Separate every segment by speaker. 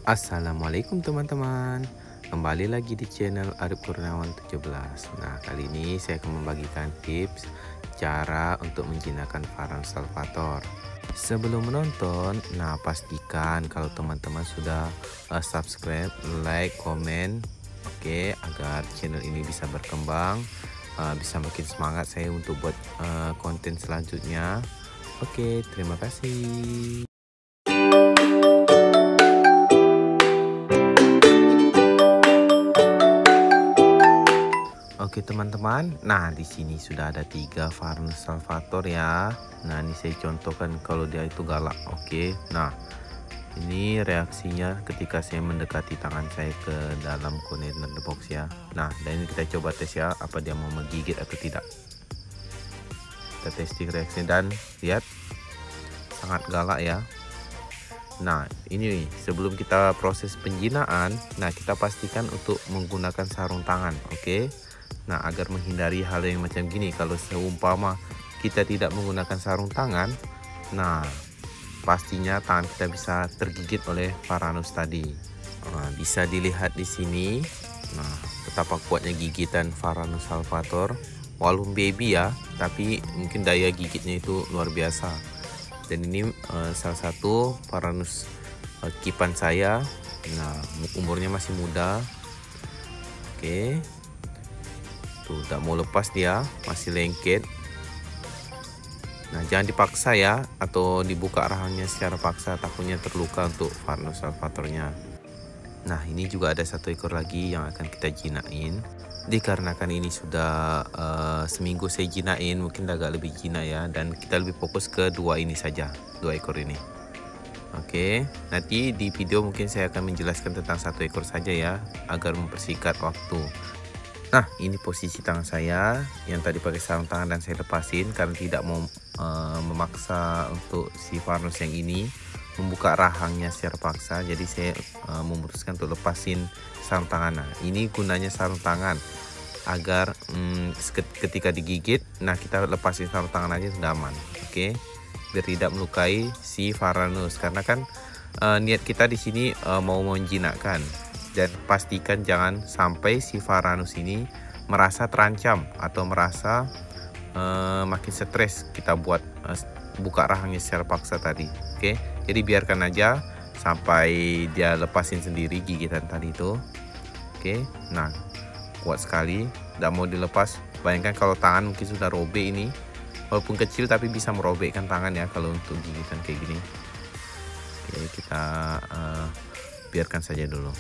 Speaker 1: Assalamualaikum teman-teman. Kembali lagi di channel Arif Kurniawan 17. Nah, kali ini saya akan membagikan tips cara untuk menjinakkan Farhan Salvator. Sebelum menonton, nah pastikan kalau teman-teman sudah subscribe, like, komen, oke, agar channel ini bisa berkembang, bisa makin semangat saya untuk buat konten selanjutnya. Oke, terima kasih. Oke teman-teman, nah di sini sudah ada 3 Farhan Salvator ya. Nah ini saya contohkan kalau dia itu galak. Oke, nah ini reaksinya ketika saya mendekati tangan saya ke dalam kontainer box ya. Nah dan ini kita coba tes ya, apa dia mau menggigit atau tidak. Kita testing reaksinya dan lihat sangat galak ya. Nah ini sebelum kita proses penjinaan, nah kita pastikan untuk menggunakan sarung tangan. Oke. Nah, agar menghindari hal yang macam gini, kalau seumpama kita tidak menggunakan sarung tangan, nah pastinya tangan kita bisa tergigit oleh Varanus tadi. Nah, bisa dilihat di sini. Nah, betapa kuatnya gigitan Varanus Salvator. Walaupun baby ya, tapi mungkin daya gigitnya itu luar biasa. Dan ini salah satu Varanus kipan saya. Nah, umurnya masih muda. Oke. Tak mau lepas, dia masih lengket. Nah jangan dipaksa ya, atau dibuka rahangnya secara paksa, takutnya terluka untuk Farhan Salvatornya. Nah ini juga ada satu ekor lagi yang akan kita jinakin. Dikarenakan ini sudah seminggu saya jinain, mungkin agak lebih jinak ya, dan kita lebih fokus ke dua ini saja, 2 ekor ini. Oke, nanti di video mungkin saya akan menjelaskan tentang 1 ekor saja ya, agar mempersingkat waktu. Nah ini posisi tangan saya yang tadi pakai sarung tangan dan saya lepasin karena tidak mau memaksa untuk si Farhan yang ini membuka rahangnya secara paksa. Jadi saya memutuskan untuk lepasin sarung tangan. Nah ini gunanya sarung tangan agar ketika digigit, nah kita lepasin sarung tangan aja sudah aman. Oke, biar tidak melukai si Varanus, karena kan niat kita di sini mau menjinakkan. Dan pastikan jangan sampai si Varanus ini merasa terancam atau merasa makin stres kita buat buka rahangnya secara paksa tadi. Oke, jadi biarkan aja sampai dia lepasin sendiri gigitan tadi itu. Oke, nah kuat sekali, tidak mau dilepas. Bayangkan kalau tangan mungkin sudah robek ini, walaupun kecil tapi bisa merobekkan tangan ya kalau untuk gigitan kayak gini. Oke, kita biarkan saja dulu.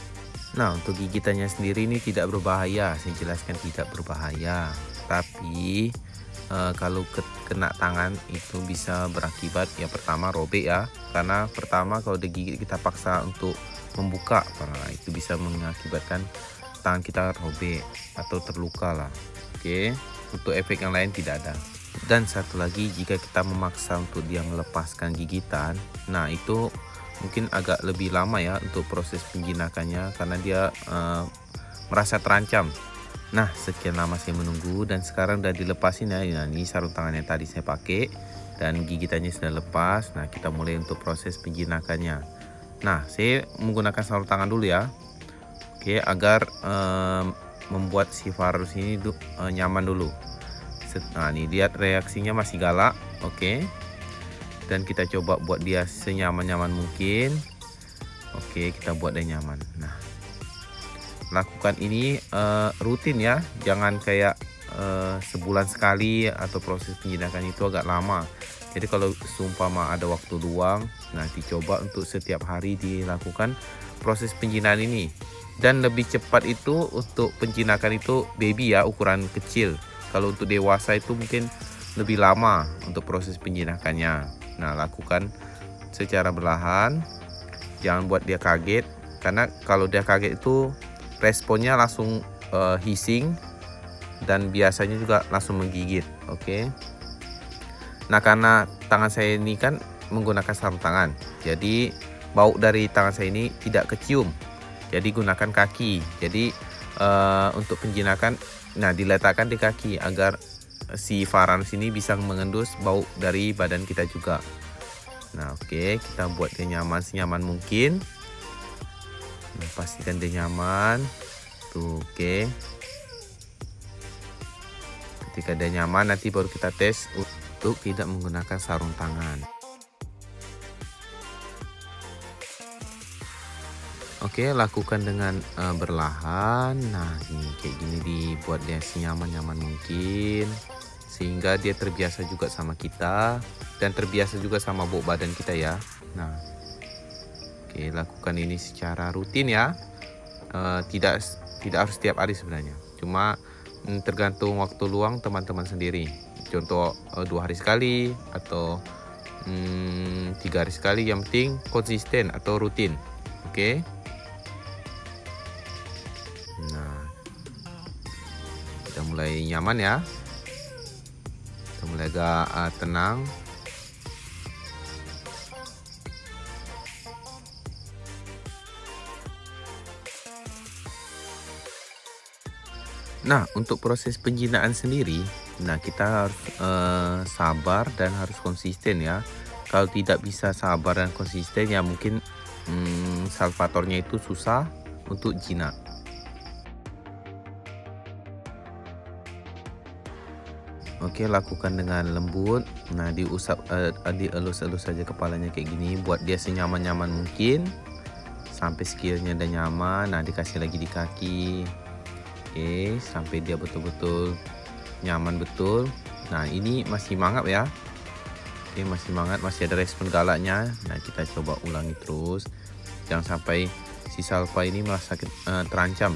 Speaker 1: Nah untuk gigitannya sendiri ini tidak berbahaya, saya jelaskan tidak berbahaya, tapi kalau kena tangan itu bisa berakibat ya pertama robek ya, karena pertama kalau digigit kita paksa untuk membuka, nah itu bisa mengakibatkan tangan kita robek atau terluka lah. Oke, untuk efek yang lain tidak ada. Dan satu lagi, jika kita memaksa untuk dia melepaskan gigitan, nah itu mungkin agak lebih lama ya untuk proses penjinakannya, karena dia merasa terancam. Nah sekian lama saya menunggu dan sekarang udah dilepasin ya. Nah, ini sarung tangan yang tadi saya pakai dan gigitannya sudah lepas. Nah kita mulai untuk proses penjinakannya. Nah saya menggunakan sarung tangan dulu ya. Oke, agar membuat si Varus ini nyaman dulu. Nah ini lihat reaksinya masih galak. Oke, dan kita coba buat dia senyaman-nyaman mungkin. Oke, kita buat dia nyaman. Nah lakukan ini rutin ya, jangan kayak sebulan sekali, atau proses penjinakan itu agak lama. Jadi kalau seumpama ada waktu luang, nanti coba untuk setiap hari dilakukan proses penjinakan ini. Dan lebih cepat itu untuk penjinakan itu baby ya, ukuran kecil. Kalau untuk dewasa itu mungkin lebih lama untuk proses penjinakannya. Nah lakukan secara berlahan, jangan buat dia kaget, karena kalau dia kaget itu responnya langsung hissing dan biasanya juga langsung menggigit. Oke, nah karena tangan saya ini kan menggunakan sarung tangan, jadi bau dari tangan saya ini tidak kecium, jadi gunakan kaki. Jadi untuk penjinakan, nah diletakkan di kaki agar si Varanus ini bisa mengendus bau dari badan kita juga. Nah oke, kita buat dia nyaman senyaman mungkin. Nah, pastikan dia nyaman. Tuh, oke. Ketika dia nyaman, nanti baru kita tes untuk tidak menggunakan sarung tangan. Oke, lakukan dengan berlahan. Nah, ini kayak gini dibuat dia senyaman-nyaman mungkin, sehingga dia terbiasa juga sama kita dan terbiasa juga sama bau badan kita ya. Nah, oke, lakukan ini secara rutin ya. Tidak harus setiap hari sebenarnya. Cuma tergantung waktu luang teman-teman sendiri. Contoh 2 hari sekali atau 3 hari sekali. Yang penting konsisten atau rutin. Oke. Nah, kita mulai nyaman ya. Kita mulai agak tenang. Nah, untuk proses penjinaan sendiri, nah kita harus sabar dan harus konsisten ya. Kalau tidak bisa sabar dan konsisten ya mungkin salvatornya itu susah untuk jinak. Oke, lakukan dengan lembut. Nah, dielus-elus saja kepalanya kayak gini, buat dia senyaman-nyaman mungkin. Sampai sekiranya udah nyaman, nah dikasih lagi di kaki. Oke, sampai dia betul-betul nyaman betul. Nah, ini masih mangap ya. Oke, masih mangap, masih ada respon galaknya. Nah, kita coba ulangi terus. Jangan sampai si salva ini merasa terancam.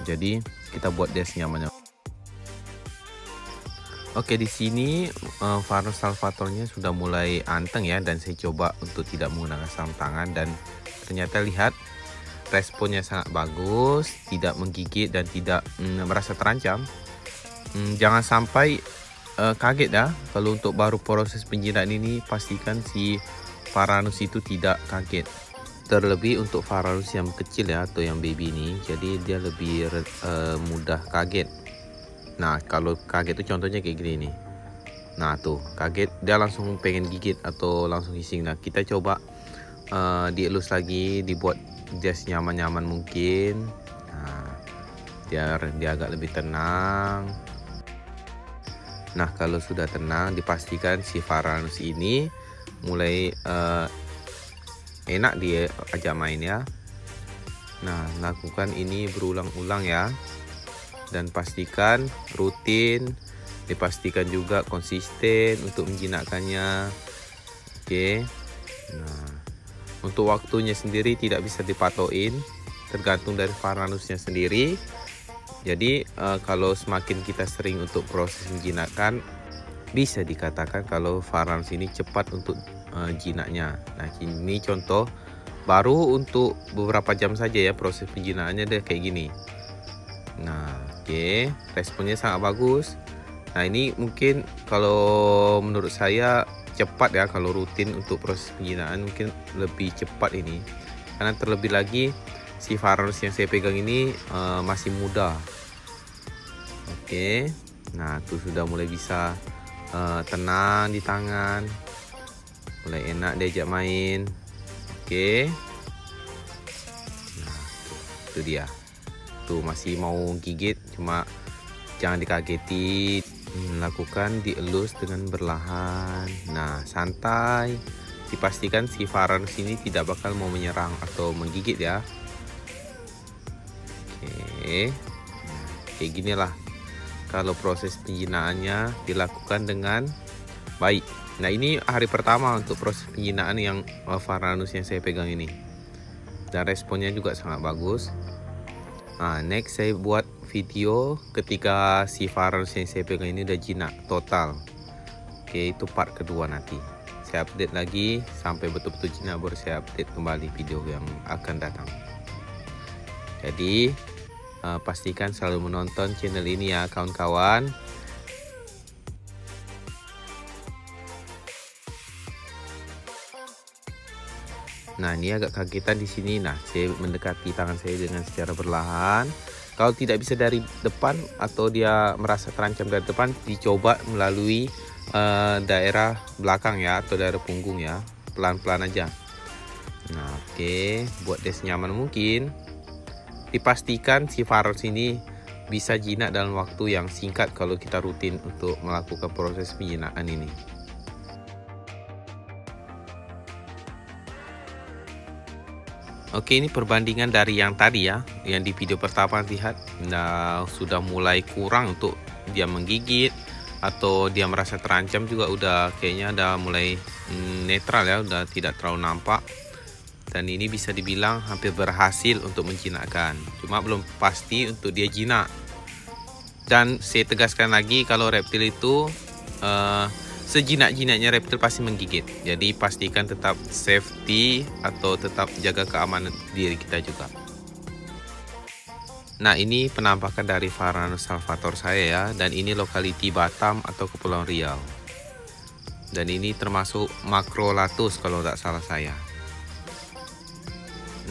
Speaker 1: Jadi, kita buat dia senyaman-nyaman. Oke, di sini Varanus salvatornya sudah mulai anteng ya, dan saya coba untuk tidak menggunakan sarung tangan dan ternyata lihat responnya sangat bagus, tidak menggigit dan tidak merasa terancam. Jangan sampai kaget ya, kalau untuk baru proses penjinaan ini pastikan si Varanus itu tidak kaget. Terlebih untuk Varanus yang kecil ya atau yang baby ini, jadi dia lebih mudah kaget. Nah, kalau kaget itu contohnya kayak gini nih. Nah, tuh kaget dia langsung pengen gigit atau langsung hissing. Nah, kita coba dielus lagi, dibuat dia senyaman-nyaman mungkin. Nah, biar dia agak lebih tenang. Nah, kalau sudah tenang, dipastikan si Varanus ini mulai enak dia ajak main ya. Nah, lakukan ini berulang-ulang ya. Dan pastikan rutin, dipastikan juga konsisten untuk menjinakkannya. Oke. Nah, untuk waktunya sendiri tidak bisa dipatokin, tergantung dari Varanusnya sendiri. Jadi kalau semakin kita sering untuk proses menjinakkan, bisa dikatakan kalau Varanus ini cepat untuk jinaknya. Nah, ini contoh baru untuk beberapa jam saja ya proses penjinakannya deh kayak gini. Nah, oke, responnya sangat bagus. Nah, ini mungkin kalau menurut saya cepat ya, kalau rutin untuk proses penjinaan mungkin lebih cepat ini. Karena terlebih lagi si Varanus yang saya pegang ini masih muda. Oke. Nah, tuh sudah mulai bisa tenang di tangan. Mulai enak diajak main. Oke. Nah, itu dia. Tuh masih mau gigit, cuma jangan dikageti. Lakukan dielus dengan berlahan. Nah, santai. Dipastikan si Varanus ini tidak bakal mau menyerang atau menggigit ya. Oke. Nah, kayak gini lah kalau proses penjinaannya dilakukan dengan baik. Nah, ini hari pertama untuk proses penjinaan yang Varanus yang saya pegang ini, dan responnya juga sangat bagus. Nah, next saya buat video ketika si Varanus yang saya pegang ini udah jinak total. Oke, itu part kedua nanti. Saya update lagi sampai betul-betul jinak, baru saya update kembali video yang akan datang. Jadi pastikan selalu menonton channel ini ya kawan-kawan. Nah, ini agak kagetan di sini. Nah, saya mendekati tangan saya dengan secara berlahan. Kalau tidak bisa dari depan atau dia merasa terancam dari depan, dicoba melalui daerah belakang ya atau daerah punggung ya, pelan-pelan aja. Nah, oke, buat dia senyaman mungkin. Dipastikan si Faros ini bisa jinak dalam waktu yang singkat kalau kita rutin untuk melakukan proses penjinaan ini. Oke, ini perbandingan dari yang tadi ya, yang di video pertama lihat. Nah, sudah mulai kurang untuk dia menggigit atau dia merasa terancam juga udah kayaknya udah mulai netral ya, udah tidak terlalu nampak. Dan ini bisa dibilang hampir berhasil untuk menjinakkan. Cuma belum pasti untuk dia jinak. Dan saya tegaskan lagi kalau reptil itu sejinak-jinaknya reptil pasti menggigit. Jadi pastikan tetap safety atau tetap jaga keamanan diri kita juga. Nah, ini penampakan dari Varanus salvator saya ya. Dan ini lokaliti Batam atau Kepulauan Riau. Dan ini termasuk Macrolathus kalau tidak salah saya.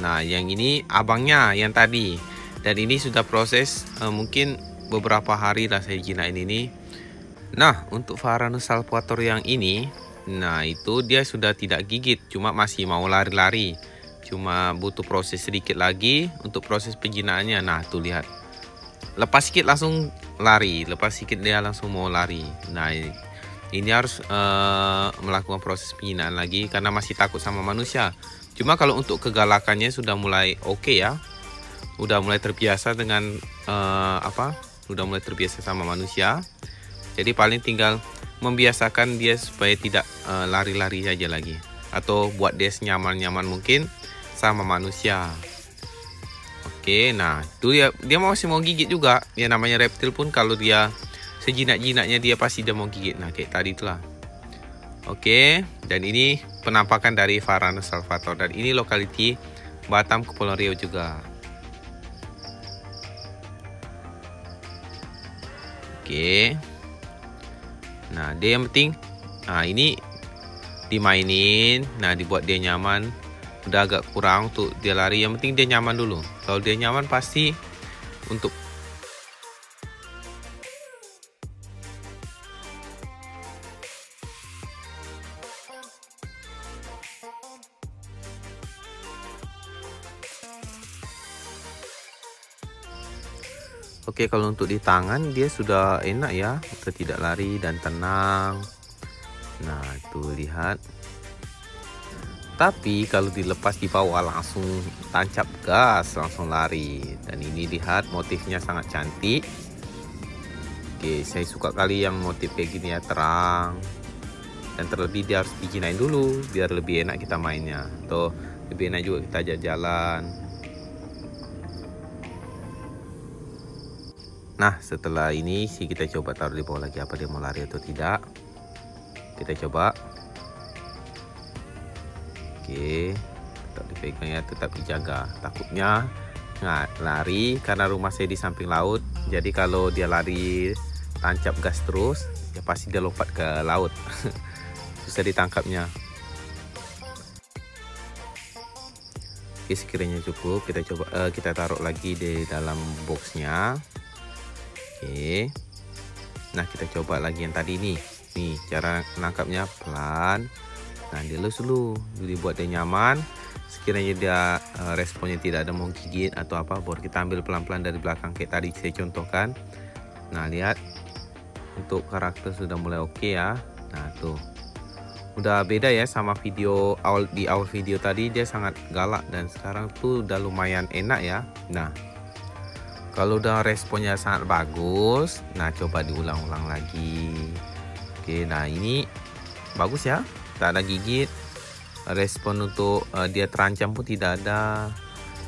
Speaker 1: Nah, yang ini abangnya yang tadi. Dan ini sudah proses mungkin beberapa hari lah saya jinakin ini. Nah, untuk Varanus salvator yang ini, nah itu dia sudah tidak gigit, cuma masih mau lari-lari. Cuma butuh proses sedikit lagi untuk proses penjinaannya. Nah, tuh lihat. Lepas sedikit langsung lari, lepas sedikit dia langsung mau lari. Nah, ini harus melakukan proses penjinaan lagi karena masih takut sama manusia. Cuma kalau untuk kegalakannya sudah mulai oke ya. Udah mulai terbiasa dengan udah mulai terbiasa sama manusia. Jadi paling tinggal membiasakan dia supaya tidak lari-lari aja lagi. Atau buat dia senyaman-nyaman mungkin sama manusia. Oke, nah itu dia masih mau gigit juga. Ya namanya reptil pun kalau dia sejinak-jinaknya dia pasti dia mau gigit. Nah, kayak tadi itulah. Oke, dan ini penampakan dari Varanus salvator. Dan ini lokaliti Batam, Kepulauan Riau juga. Oke. Nah, dia yang penting, nah ini dimainin, nah dibuat dia nyaman. Udah agak kurang untuk dia lari, yang penting dia nyaman dulu. Kalau dia nyaman pasti untuk Oke, kalau untuk di tangan dia sudah enak ya, sudah tidak lari dan tenang. Nah, itu lihat. Tapi kalau dilepas di bawah langsung tancap gas, langsung lari. Dan ini lihat motifnya sangat cantik. Oke, saya suka kali yang motif kayak gini ya, terang. Dan terlebih dia harus dijinain dulu biar lebih enak kita mainnya. Atau lebih enak juga kita jalan. Nah, setelah ini sih kita coba taruh di bawah lagi apa dia mau lari atau tidak. Kita coba. Oke, tetap dipegang ya, tetap dijaga. Takutnya nggak lari karena rumah saya di samping laut. Jadi kalau dia lari tancap gas terus, ya pasti dia lompat ke laut. Susah ditangkapnya. Oke, sekiranya cukup kita coba kita taruh lagi di dalam boxnya. Oke, nah kita coba lagi yang tadi nih cara nangkapnya pelan. Nah, dilus dulu dibuat dia nyaman. Sekiranya dia responnya tidak ada mau gigit atau apa, baru kita ambil pelan-pelan dari belakang kayak tadi saya contohkan. Nah, lihat untuk karakter sudah mulai oke ya. Nah, tuh udah beda ya sama video di awal video tadi, dia sangat galak dan sekarang tuh udah lumayan enak ya. Nah, kalau udah responnya sangat bagus, nah coba diulang-ulang lagi. Oke, nah ini bagus ya, tak ada gigit. Respon untuk dia terancam pun tidak ada.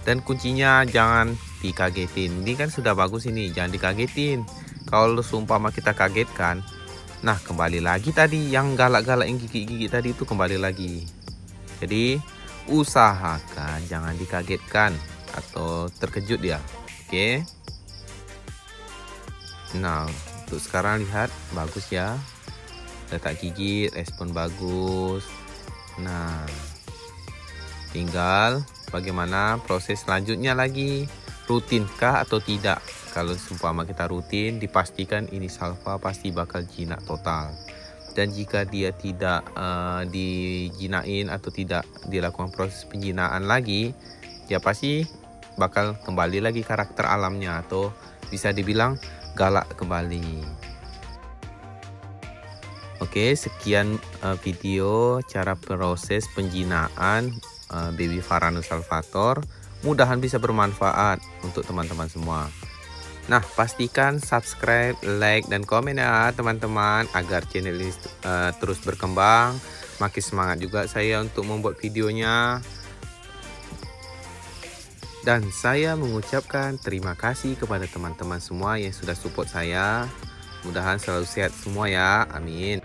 Speaker 1: Dan kuncinya jangan dikagetin. Ini kan sudah bagus ini, jangan dikagetin. Kalau seumpama kita kagetkan, nah kembali lagi tadi yang galak-galak yang gigit-gigit tadi itu kembali lagi. Jadi usahakan jangan dikagetkan atau terkejut dia. Oke. Nah, untuk sekarang lihat bagus ya. Tak gigit, respon bagus. Nah, tinggal bagaimana proses selanjutnya lagi. Rutinkah atau tidak? Kalau seumpama kita rutin, dipastikan ini salva pasti bakal jinak total. Dan jika dia tidak dijinain atau tidak dilakukan proses penjinaan lagi, dia pasti bakal kembali lagi karakter alamnya atau bisa dibilang galak kembali. Oke, sekian video cara proses penjinaan baby Varanus salvator. Mudahan bisa bermanfaat untuk teman-teman semua. Nah, pastikan subscribe, like, dan komen ya teman-teman agar channel ini terus berkembang. Makin semangat juga saya untuk membuat videonya. Dan saya mengucapkan terima kasih kepada teman-teman semua yang sudah support saya. Mudahan selalu sehat semua ya. Amin.